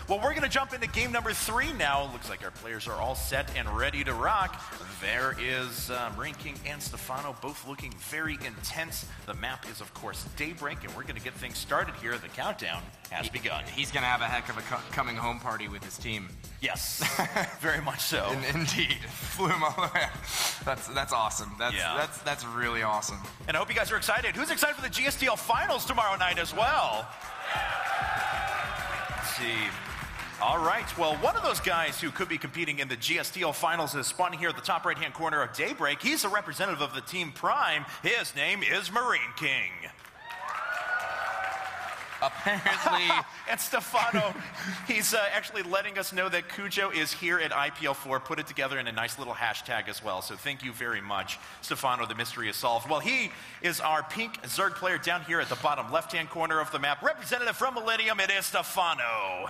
Well, we're going to jump into game number 3 now. Looks like our players are all set and ready to rock. There is MarineKing and Stephano, both looking very intense. The map is, of course, Daybreak, and we're going to get things started here. The countdown has begun. He's going to have a heck of a coming home party with his team. Yes, very much so. Indeed. Flew him all the way. That's awesome. That's really awesome. And I hope you guys are excited. Who's excited for the GSTL Finals tomorrow night as well? Let's see. All right. Well, one of those guys who could be competing in the GSTL Finals is spawning here at the top right-hand corner of Daybreak. He's a representative of the Team Prime. His name is MarineKing. Apparently. And Stephano, he's actually letting us know that Cujo is here at IPL4. Put it together in a nice little hashtag as well. So thank you very much, Stephano. The mystery is solved. Well, he is our pink Zerg player down here at the bottom left-hand corner of the map. Representative from Millennium, it is Stephano.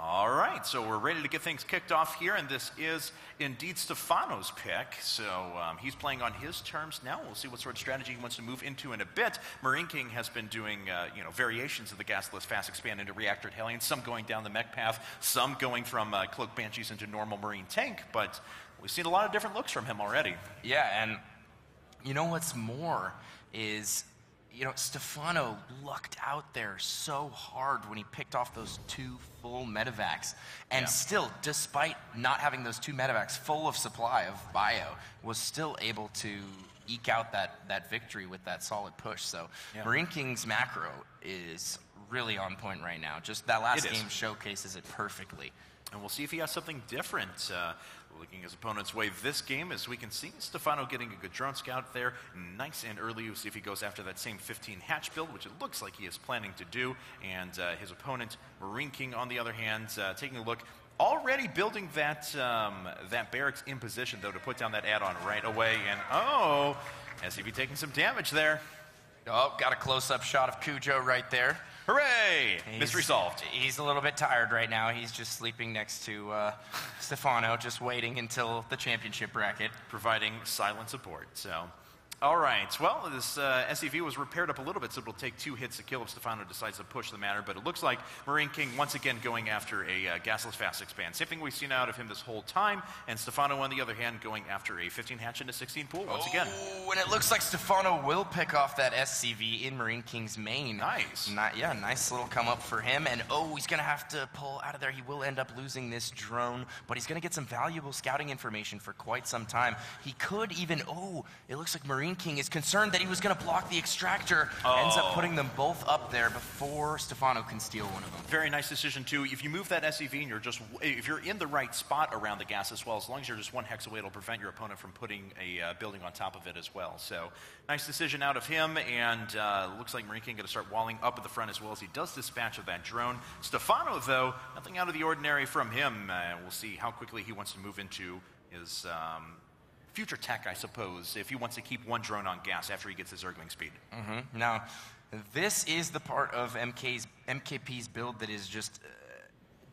All right, so we're ready to get things kicked off here, and this is indeed Stephano's pick. So he's playing on his terms now. We'll see what sort of strategy he wants to move into in a bit. MarineKing has been doing variations of the gasless fast expand into reactor Hellions, some going down the mech path, some going from cloak banshees into normal marine tank, but we've seen a lot of different looks from him already. Yeah, and you know what's more is, Stephano lucked out there so hard when he picked off those 2 full medevacs. And still, despite not having those 2 medevacs full of supply of bio, was still able to eke out that victory with that solid push. So MarineKing's macro is really on point right now. Just that last game showcases it perfectly. And we'll see if he has something different. Looking his opponent's way this game, as we can see, Stephano getting a good drone scout there. Nice and early. We'll see if he goes after that same 15 hatch build, which it looks like he is planning to do. And his opponent, MarineKing, on the other hand, taking a look, already building that barracks in position, though, to put down that add-on right away. And, SCV taking some damage there. Oh, got a close-up shot of Cujo right there. Hooray! Mystery solved. He's a little bit tired right now. He's just sleeping next to Stephano, just waiting until the championship bracket. Providing silent support, so... All right, well, this SCV was repaired up a little bit, so it'll take 2 hits to kill if Stephano decides to push the matter, but it looks like MarineKing once again going after a gasless fast expand. Same thing we've seen out of him this whole time, and Stephano, on the other hand, going after a 15 hatch and a 16 pool once again. Oh, and it looks like Stephano will pick off that SCV in MarineKing's main. Nice. Nice little come up for him, and he's going to have to pull out of there. He will end up losing this drone, but he's going to get some valuable scouting information for quite some time. He could even, it looks like MarineKing is concerned that he was going to block the extractor. Ends up putting them both up there before Stephano can steal one of them. Very nice decision, too. If you move that SCV and if you're in the right spot around the gas as well, as long as you're just 1 hex away, it'll prevent your opponent from putting a building on top of it as well. So nice decision out of him, and looks like MarineKing going to start walling up at the front as well as he does dispatch of that drone. Stephano, though, nothing out of the ordinary from him. We'll see how quickly he wants to move into his... future tech, I suppose, if he wants to keep 1 drone on gas after he gets his Zergling speed. Now, this is the part of MKP's build that is just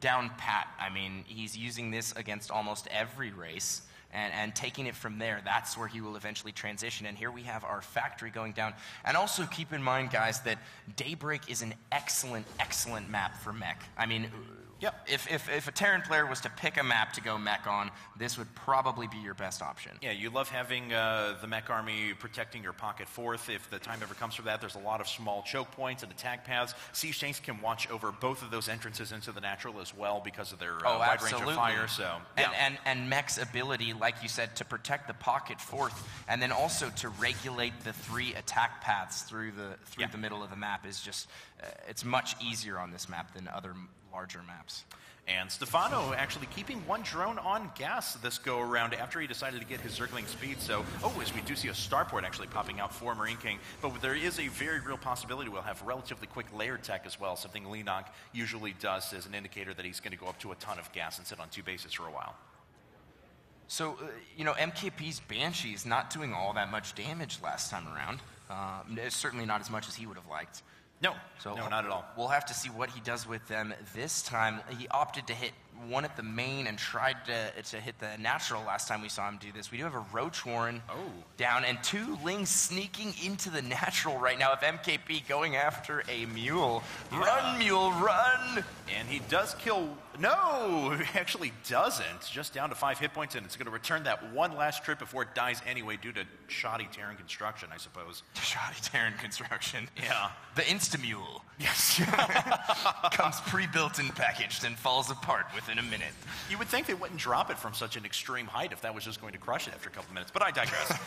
down pat. I mean, he's using this against almost every race, and taking it from there, that's where he will eventually transition. And here we have our factory going down. And also keep in mind, guys, that Daybreak is an excellent, excellent map for mech. I mean... Yep. If a Terran player was to pick a map to go mech on, this would probably be your best option. Yeah, you love having the mech army protecting your pocket fourth. If the time ever comes for that, there's a lot of small choke points and attack paths. Siege tanks can watch over both of those entrances into the natural as well because of their wide range of fire. So, and mech's ability, like you said, to protect the pocket fourth, and then also to regulate the 3 attack paths through the middle of the map is just it's much easier on this map than other larger maps. And Stephano actually keeping 1 drone on gas this go around after he decided to get his Zergling speed. So, as we do see a starport actually popping out for MarineKing, but there is a very real possibility we'll have relatively quick layered tech as well, something Leonok usually does as an indicator that he's going to go up to a ton of gas and sit on 2 bases for a while. So, MKP's Banshee is not doing all that much damage last time around. Certainly not as much as he would have liked. No, not at all. We'll have to see what he does with them this time. He opted to hit one at the main and tried to hit the natural last time we saw him do this. We do have a Roach Warren down and 2 Lings sneaking into the natural right now of MKP going after a Mule. Run, Mule, run! And he does kill... No, he actually doesn't. Just down to 5 hit points, and it's going to return that one last trip before it dies anyway due to shoddy Terran construction, I suppose. Shoddy Terran construction. Yeah. The Insta-Mule. Yes. Comes pre-built and packaged and falls apart within a minute. You would think they wouldn't drop it from such an extreme height if that was just going to crush it after a couple minutes, but I digress.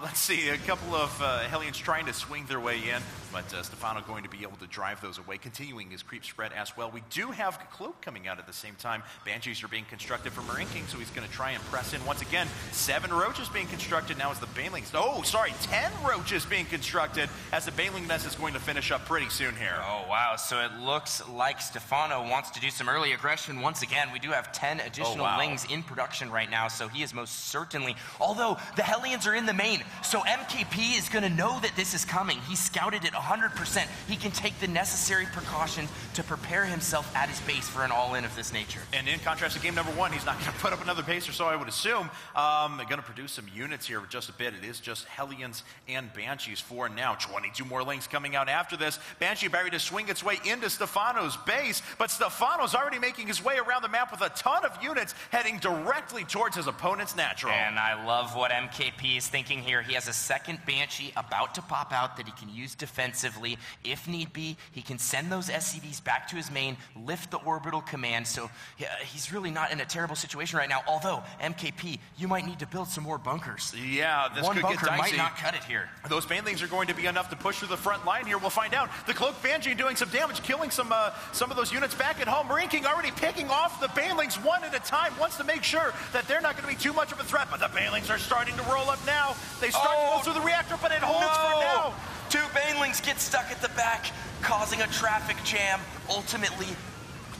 Let's see, a couple of Hellions trying to swing their way in, but Stephano going to be able to drive those away, continuing his creep spread as well. We do have Cloak coming out at the same time. Banshees are being constructed for MarineKing, so he's going to try and press in once again. 7 Roaches being constructed now as the Banelings. 10 Roaches being constructed as the Baneling Nest is going to finish up pretty soon here. Oh, wow. So it looks like Stephano wants to do some early aggression once again. We do have 10 additional Lings in production right now, so he is most certainly... Although, the Hellions are in the main, so MKP is going to know that this is coming. He scouted it 100%. He can take the necessary precautions to prepare himself at his base for an all-in of this nature. And in contrast to game number 1, he's not going to put up another base or so, I would assume. They're going to produce some units here just a bit. It is just Hellions and Banshees for now. 22 more Lings coming out after this. Banshee Barry to swing its way into Stephano's base, but Stephano's already making his way around the map with a ton of units heading directly towards his opponent's natural. And I love what MKP is thinking here. He has a second Banshee about to pop out that he can use defensively. If need be, he can send those SCVs back to his main, lift the orbital command, so he's really not in a terrible situation right now. Although, MKP, you might need to build some more bunkers. Yeah, this One could bunker get dicey. might not cut it here. Those Banelings are going to be enough to push through the front line here. We'll find out. The Cloak Banshee doing some damage, killing some of those units back at home. MarineKing already picking off the Banelings one at a time, wants to make sure that they're not going to be too much of a threat, but the Banelings are starting to roll up now. They start to go through the reactor, but it holds for now. 2 Banelings get stuck at the back, causing a traffic jam, ultimately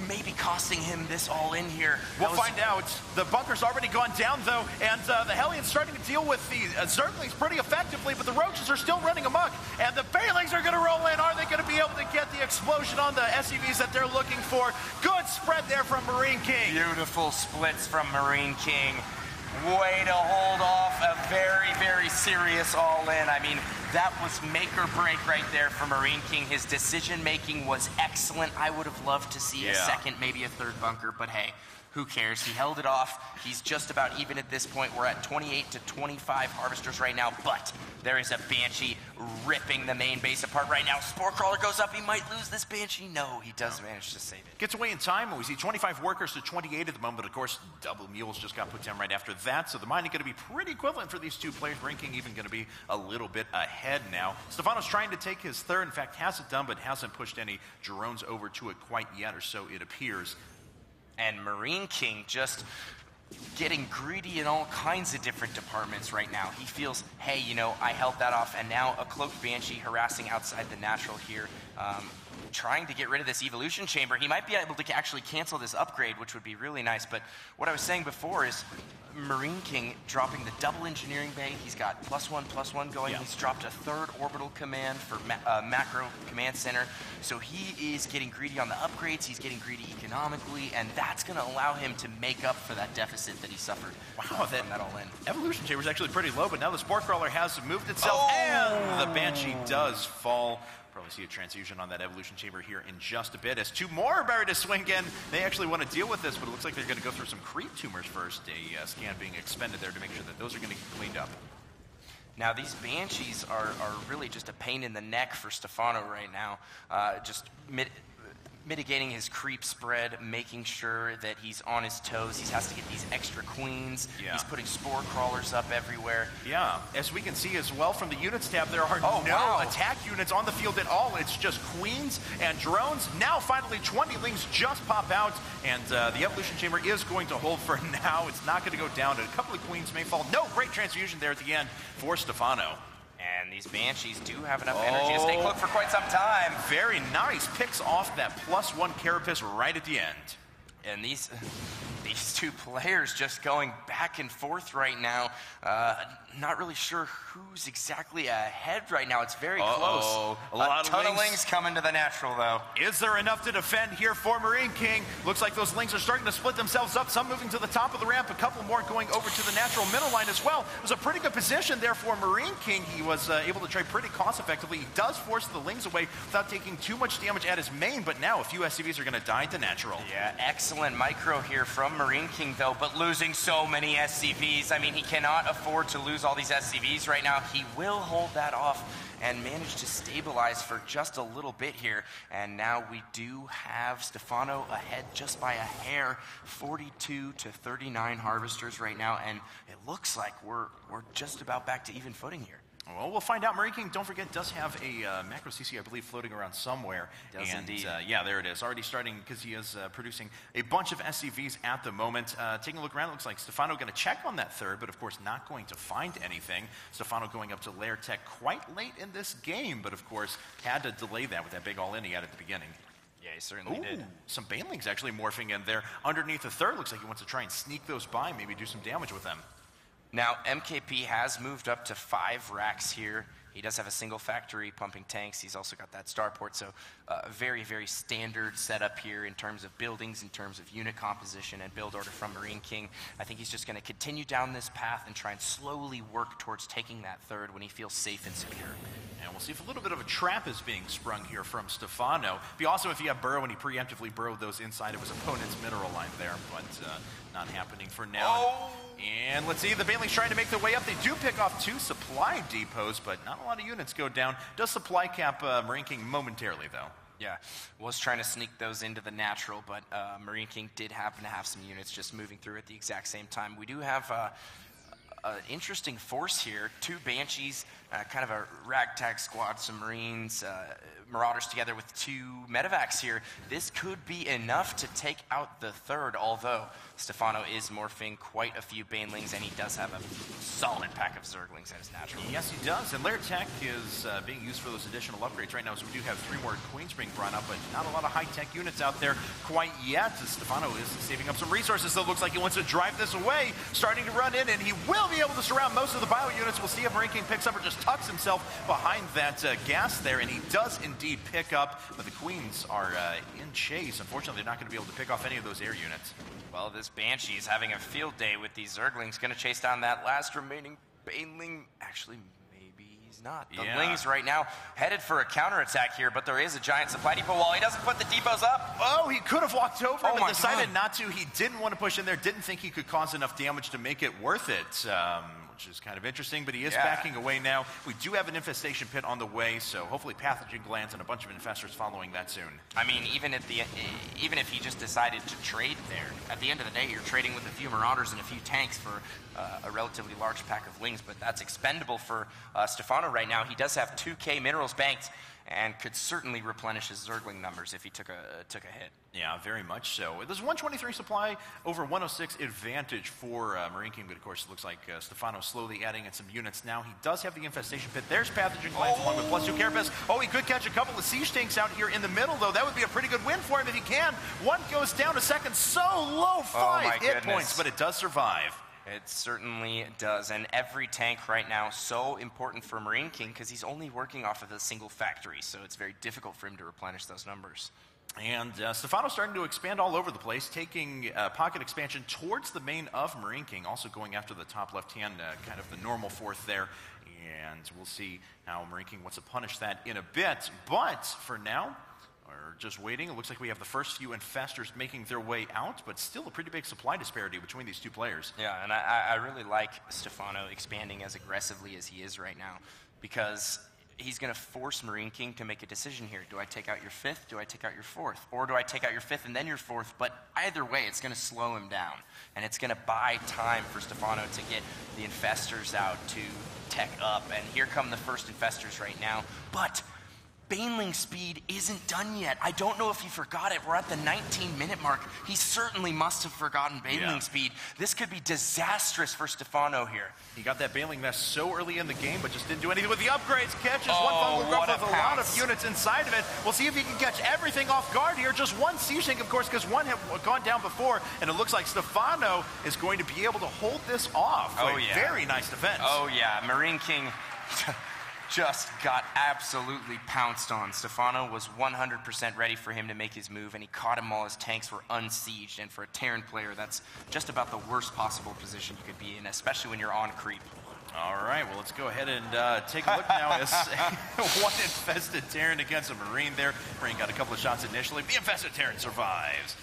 maybe costing him this all in here. We'll find out. The bunker's already gone down, though, and the Hellions starting to deal with the Zerglings pretty effectively, but the Roaches are still running amok, and the Banelings are going to roll in. Are they going to be able to get the explosion on the SCVs that they're looking for? Good spread there from MarineKing. Beautiful splits from MarineKing. Way to hold off a very, very serious all-in. I mean, that was make or break right there for MarineKing. His decision-making was excellent. I would have loved to see a second, maybe a third bunker, but hey, who cares? He held it off. He's just about even at this point. We're at 28 to 25 Harvesters right now, but there is a Banshee ripping the main base apart right now. Spore Crawler goes up. He might lose this Banshee. No, he does manage to save it. Gets away in time. We see 25 workers to 28 at the moment, but of course, double Mules just got put down right after that, so the mining going to be pretty equivalent for these 2 players. MarineKing even going to be a little bit ahead now. Stephano's trying to take his third. In fact, has it done, but hasn't pushed any drones over to it quite yet, or so it appears. And MarineKing just getting greedy in all kinds of different departments right now. He feels, hey, you know, I held that off, and now a Cloaked Banshee harassing outside the natural here, trying to get rid of this evolution chamber. He might be able to actually cancel this upgrade, which would be really nice, but what I was saying before is MarineKing dropping the double engineering bay. He's got +1/+1 going. He's dropped a 3rd orbital command for macro command center. So he is getting greedy on the upgrades. He's getting greedy economically, and that's going to allow him to make up for that deficit that he suffered. Wow, that all in. Evolution chamber is actually pretty low, but now the Spore Crawler has moved itself, and the Banshee does fall. Probably see a transfusion on that evolution chamber here in just a bit. As 2 more are buried to swing in. They actually want to deal with this, but it looks like they're going to go through some creep tumors first. A scan being expended there to make sure that those are going to get cleaned up. Now, these Banshees are really just a pain in the neck for Stephano right now. Just mitigating his creep spread, making sure that he's on his toes. He has to get these extra queens. Yeah. He's putting Spore Crawlers up everywhere. Yeah, as we can see as well from the units tab, there are no attack units on the field at all. It's just queens and drones. Now, finally, 20 Lings just pop out, and the evolution chamber is going to hold for now. It's not going to go down. A couple of queens may fall. No, great transfusion there at the end for Stephano. And these Banshees do have enough energy to stay cloaked for quite some time. Very nice. Picks off that +1 Carapace right at the end. And these two players just going back and forth right now. Not really sure who's exactly ahead right now. It's very close. A lot ton of of lings coming to the natural, though. Is there enough to defend here for MarineKing? Looks like those lings are starting to split themselves up. Some moving to the top of the ramp, a couple more going over to the natural middle line as well. It was a pretty good position there for MarineKing. He was able to trade pretty cost effectively. He does force the lings away without taking too much damage at his main, but now a few SCVs are going to die to natural. Yeah, excellent micro here from MarineKing, though, but losing so many SCVs. I mean, he cannot afford to lose all these SCVs right now. He will hold that off and manage to stabilize for just a little bit here. And now we do have Stephano ahead just by a hair, 42 to 39 harvesters right now, and it looks like we're just about back to even footing here. Well, we'll find out. MarineKing, don't forget, does have a macro CC, I believe, floating around somewhere. Does indeed. Yeah, there it is. Already starting, because he is producing a bunch of SCVs at the moment. Taking a look around, it looks like Stephano going to check on that third, but of course not going to find anything. Stephano going up to lair tech quite late in this game, but of course had to delay that with that big all-in he had at the beginning. Yeah, he certainly did. Some banelings actually morphing in there. Underneath the third, looks like he wants to try and sneak those by, maybe do some damage with them. Now, MKP has moved up to 5 racks here. He does have a single factory pumping tanks. He's also got that starport, so very, very standard setup here in terms of buildings, in terms of unit composition and build order from MarineKing. I think he's just going to continue down this path and try and slowly work towards taking that third when he feels safe and secure. And we'll see if a little bit of a trap is being sprung here from Stephano. If you have Burrow and he preemptively burrowed those inside of his opponent's mineral line there, but not happening for now. Oh. And let's see, the banelings trying to make their way up. They do pick off 2 supply depots, but not a lot of units go down. Does supply cap MarineKing momentarily, though. Yeah, was trying to sneak those into the natural, but MarineKing did happen to have some units just moving through at the exact same time. We do have an interesting force here. 2 Banshees, kind of a ragtag squad, some Marines, Marauders together with 2 medevacs here. This could be enough to take out the third, although Stephano is morphing quite a few banelings, and he does have a solid pack of zerglings at his natural. Yes, he does, and lair tech is being used for those additional upgrades right now, so we do have 3 more Queens being brought up, but not a lot of high-tech units out there quite yet. Stephano is saving up some resources, so it looks like he wants to drive this away, starting to run in, and he will be able to surround most of the bio units. We'll see if MarineKing picks up or just tucks himself behind that gas there, and he does indeed pick up, but the Queens are in chase. Unfortunately, they're not going to be able to pick off any of those air units. Well, this Banshee is having a field day with these Zerglings. Going to chase down that last remaining Baneling. Actually, maybe he's not. The Lings right now headed for a counterattack here, but there is a giant supply depot wall. He doesn't put the depots up. Oh, he could have walked over, but decided not to. He didn't want to push in there, didn't think he could cause enough damage to make it worth it. Which is kind of interesting, but he is backing away now. We do have an infestation pit on the way, so hopefully pathogen glands and a bunch of infestors following that soon. I mean, even if he just decided to trade there, at the end of the day, you're trading with a few Marauders and a few tanks for a relatively large pack of Lings, but that's expendable for Stephano right now. He does have 2K minerals banked and could certainly replenish his Zergling numbers if he took a hit. Yeah, very much so. There's 123 supply over 106 advantage for MarineKing, but of course it looks like Stephano slowly adding in some units now. He does have the infestation pit. There's pathogen glands along with +2 carapace. Oh, he could catch a couple of siege tanks out here in the middle, though. That would be a pretty good win for him if he can. 1 goes down a second, so low, 5 hit points, but it does survive. It certainly does, and every tank right now so important for MarineKing because he's only working off of a single factory, so it's very difficult for him to replenish those numbers. And Stephano's starting to expand all over the place, taking pocket expansion towards the main of MarineKing, also going after the top left-hand, kind of the normal fourth there. And we'll see how MarineKing wants to punish that in a bit. But for now, we're just waiting. It looks like we have the first few infestors making their way out, but still a pretty big supply disparity between these 2 players. Yeah, and I really like Stephano expanding as aggressively as he is right now, because he's going to force MarineKing to make a decision here. Do I take out your 5th? Do I take out your 4th? Or do I take out your 5th and then your 4th? But either way, it's going to slow him down. And it's going to buy time for Stephano to get the infestors out, to tech up. And here come the first infestors right now. But Baneling's speed isn't done yet. I don't know if he forgot it. We're at the 19-minute mark. He certainly must have forgotten Baneling's speed. This could be disastrous for Stephano here. He got that Baneling nest so early in the game, but just didn't do anything with the upgrades. Catches one fumble growth with a lot of units inside of it. We'll see if he can catch everything off guard here. Just one siege tank, of course, because one had gone down before, and it looks like Stephano is going to be able to hold this off. Oh, yeah. Very nice defense. Oh, yeah. MarineKing just got absolutely pounced on. Stephano was 100% ready for him to make his move, and he caught him while his tanks were unsieged. And for a Terran player, that's just about the worst possible position you could be in, especially when you're on creep. All right, well, let's go ahead and take a look now as one infested Terran against a Marine there. Marine got a couple of shots initially. The infested Terran survives.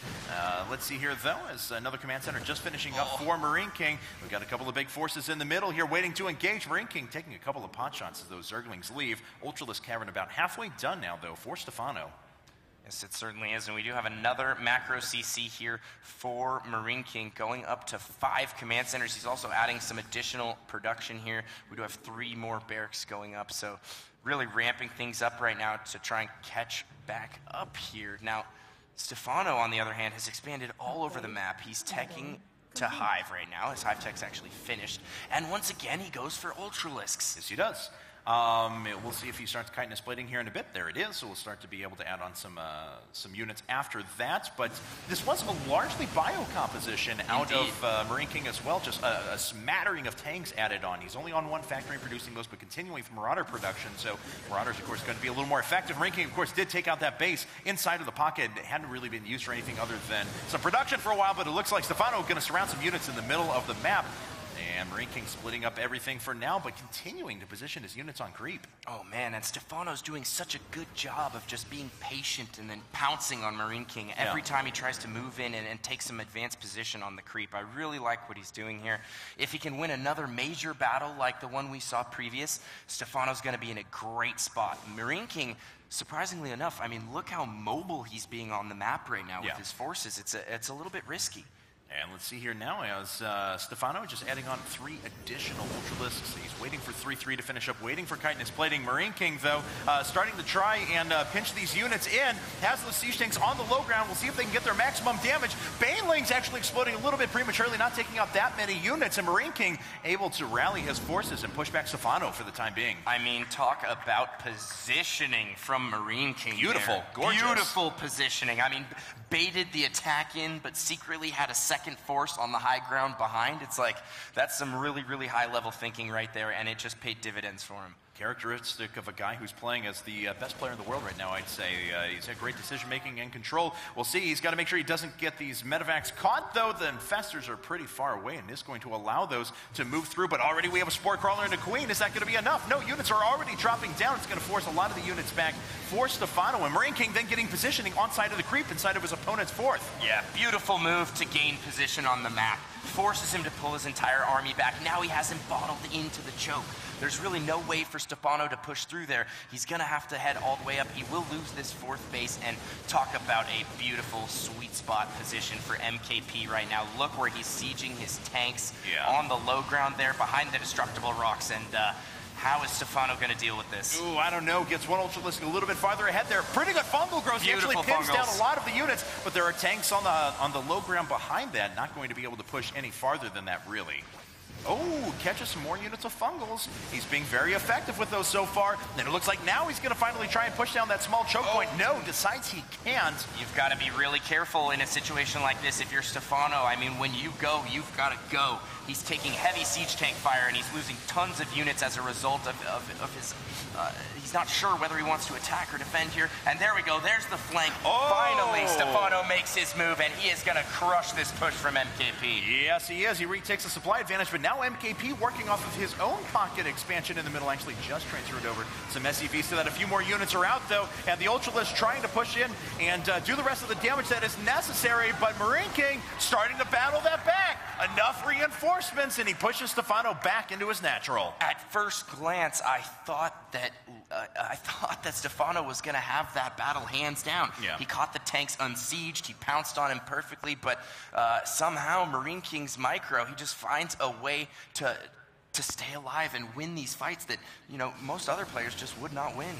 Let's see here, though, as another command center just finishing up for MarineKing. We've got a couple of big forces in the middle here waiting to engage. MarineKing taking a couple of pot shots as those Zerglings leave. Ultralisk Cavern about halfway done now, though, for Stephano. Yes, it certainly is, and we do have another macro CC here for MarineKing going up to 5 command centers. He's also adding some additional production here. We do have 3 more barracks going up, so really ramping things up right now to try and catch back up here. Now, Stephano, on the other hand, has expanded all over the map. He's teching to Hive right now. His Hive tech's actually finished, and once again, he goes for Ultralisks. Yes, he does. We'll see if he starts chitinous plating here in a bit. There it is. So we'll start to be able to add on some units after that. But this was a largely bio composition out of MarineKing as well. Just a smattering of tanks added on. He's only on one factory producing those, but continuing with Marauder production. So Marauder's, of course, going to be a little more effective. MarineKing, of course, did take out that base inside of the pocket. It hadn't really been used for anything other than some production for a while, but it looks like Stephano going to surround some units in the middle of the map. And MarineKing splitting up everything for now, but continuing to position his units on creep. Oh, man, and Stephano's doing such a good job of just being patient and then pouncing on MarineKing every time he tries to move in and take some advanced position on the creep. I really like what he's doing here. If he can win another major battle like the one we saw previous, Stephano's going to be in a great spot. MarineKing, surprisingly enough, I mean, look how mobile he's being on the map right now with his forces. It's a little bit risky. And let's see here now as Stephano just adding on 3 additional Ultralisks. He's waiting for 3-3 to finish up, waiting for chitinous plating. MarineKing, though, starting to try and pinch these units in. Has those siege tanks on the low ground. We'll see if they can get their maximum damage. Baneling's actually exploding a little bit prematurely, not taking out that many units. And MarineKing able to rally his forces and push back Stephano for the time being. I mean, talk about positioning from MarineKing. Beautiful, gorgeous. Beautiful positioning. I mean, baited the attack in, but secretly had a second force on the high ground behind. It's like, that's some really, really high-level thinking right there, and it just paid dividends for him. Characteristic of a guy who's playing as the best player in the world right now, I'd say. He's had great decision-making and control. We'll see. He's got to make sure he doesn't get these medevacs caught, though. The infestors are pretty far away, and is going to allow those to move through. But already we have a Spore Crawler and a Queen. Is that going to be enough? No, units are already dropping down. It's going to force a lot of the units back for Stephano. And MarineKing then getting positioning on side of the creep inside of his opponent's 4th. Yeah, beautiful move to gain position on the map. Forces him to pull his entire army back. Now he has him bottled into the choke. There's really no way for Stephano to push through there. He's going to have to head all the way up. He will lose this 4th base, and talk about a beautiful sweet spot position for MKP right now. Look where he's sieging his tanks on the low ground there behind the destructible rocks, and how is Stephano going to deal with this? Ooh, I don't know. Gets one Ultralisk a little bit farther ahead there. Pretty good fungal growth. He actually pins down a lot of the units, but there are tanks on the low ground behind that. Not going to be able to push any farther than that, really. Oh, catches some more units of fungals. He's being very effective with those so far. And it looks like now he's going to finally try and push down that small choke point. No, decides he can't. You've got to be really careful in a situation like this if you're Stephano. I mean, when you go, you've got to go. He's taking heavy siege tank fire, and he's losing tons of units as a result of his... he's not sure whether he wants to attack or defend here. And there we go. There's the flank. Oh! Finally, Stephano makes his move, and he is going to crush this push from MKP. Yes, he is. He retakes a supply advantage, but now MKP working off of his own pocket expansion in the middle, actually just transferred over some SCVs to that. A few more units are out, though, and the Ultralisk trying to push in and do the rest of the damage that is necessary, but MarineKing starting to battle that back. Enough reinforcements, and he pushes Stephano back into his natural. At first glance, I thought that Stephano was going to have that battle hands down. Yeah. He caught the tanks unsieged. He pounced on him perfectly, but somehow MarineKing's micro, he just finds a way to to stay alive and win these fights that, you know, most other players just would not win.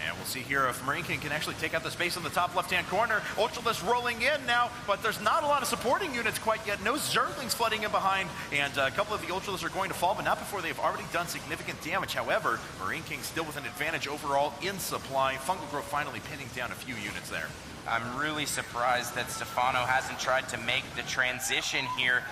And we'll see here if MarineKing can actually take out the space in the top left-hand corner. Ultralisk rolling in now, but there's not a lot of supporting units quite yet. No Zerglings flooding in behind, and a couple of the Ultralisks are going to fall, but not before they've already done significant damage. However, MarineKing still with an advantage overall in supply. Fungal Growth finally pinning down a few units there. I'm really surprised that Stephano hasn't tried to make the transition here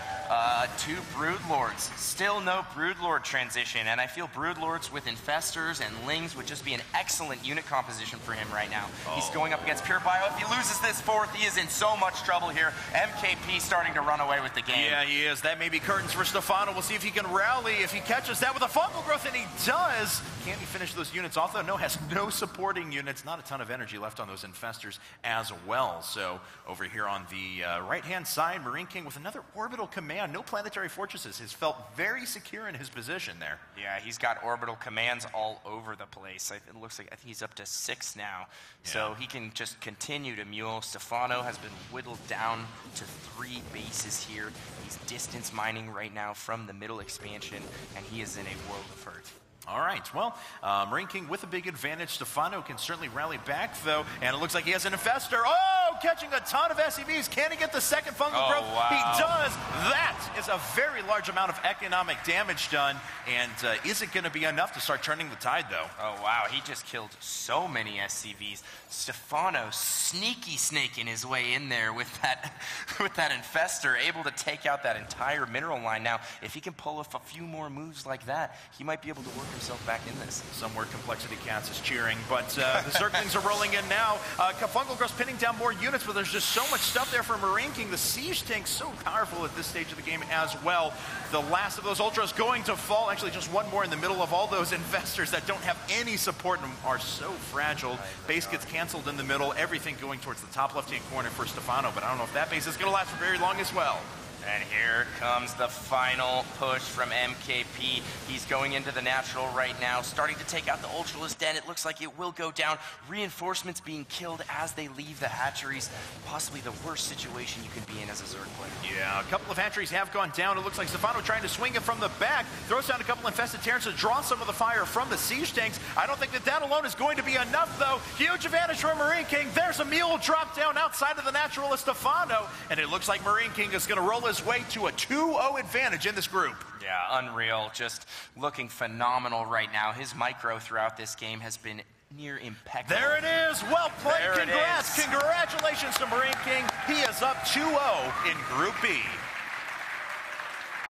to Broodlords. Still no Broodlord transition, and I feel Broodlords with Infestors and Lings would just be an excellent unit composition for him right now. He's going up against Pure Bio. If he loses this fourth, he is in so much trouble here. MKP starting to run away with the game. Yeah, he is. That may be curtains for Stephano. We'll see if he can rally, if he catches that with a Fungal Growth, and he does. Can he finish those units off, though? No, has no supporting units. Not a ton of energy left on those Infestors as well. So over here on the right-hand side, MarineKing with another orbital command. No planetary fortresses. Has felt very secure in his position there. Yeah, he's got orbital commands all over the place. It looks like I think he's up to 6 now. Yeah. So he can just continue to mule. Stephano has been whittled down to 3 bases here. He's distance mining right now from the middle expansion, and he is in a world of hurt. All right, well, MarineKing with a big advantage. Stephano can certainly rally back, though, and it looks like he has an Infestor. Oh, catching a ton of SCVs. Can he get the second Fungal Growth? Wow. He does. That is a very large amount of economic damage done, and is it going to be enough to start turning the tide, though? Oh, wow, he just killed so many SCVs. Stephano sneaky snaking his way in there with that Infestor, able to take out that entire mineral line. Now, if he can pull off a few more moves like that, he might be able to work himself back in this. Somewhere Complexity Cats is cheering, but the Zerglings are rolling in now. Fungal Growth's pinning down more units, but there's just so much stuff there for MarineKing. The Siege Tank's so powerful at this stage of the game as well. The last of those Ultras going to fall. Actually, just one more in the middle of all those Infestors that don't have any support and are so fragile. Base gets canceled in the middle. Everything going towards the top left-hand corner for Stephano, but I don't know if that base is going to last for very long as well. And here comes the final push from MKP. He's going into the natural right now, starting to take out the Ultralisk Den. It looks like it will go down. Reinforcements being killed as they leave the hatcheries. Possibly the worst situation you can be in as a Zerg player. Yeah, a couple of hatcheries have gone down. It looks like Stephano trying to swing it from the back. Throws down a couple infested Terrans to draw some of the fire from the Siege Tanks. I don't think that alone is going to be enough, though. Huge advantage for MarineKing. There's a mule drop down outside of the naturalist Stephano. And it looks like MarineKing is going to roll his way to a 2-0 advantage in this group. Yeah, unreal. Just looking phenomenal right now. His micro throughout this game has been near impeccable. There it is. Well played. Congrats. Congratulations to MarineKing. He is up 2-0 in Group B.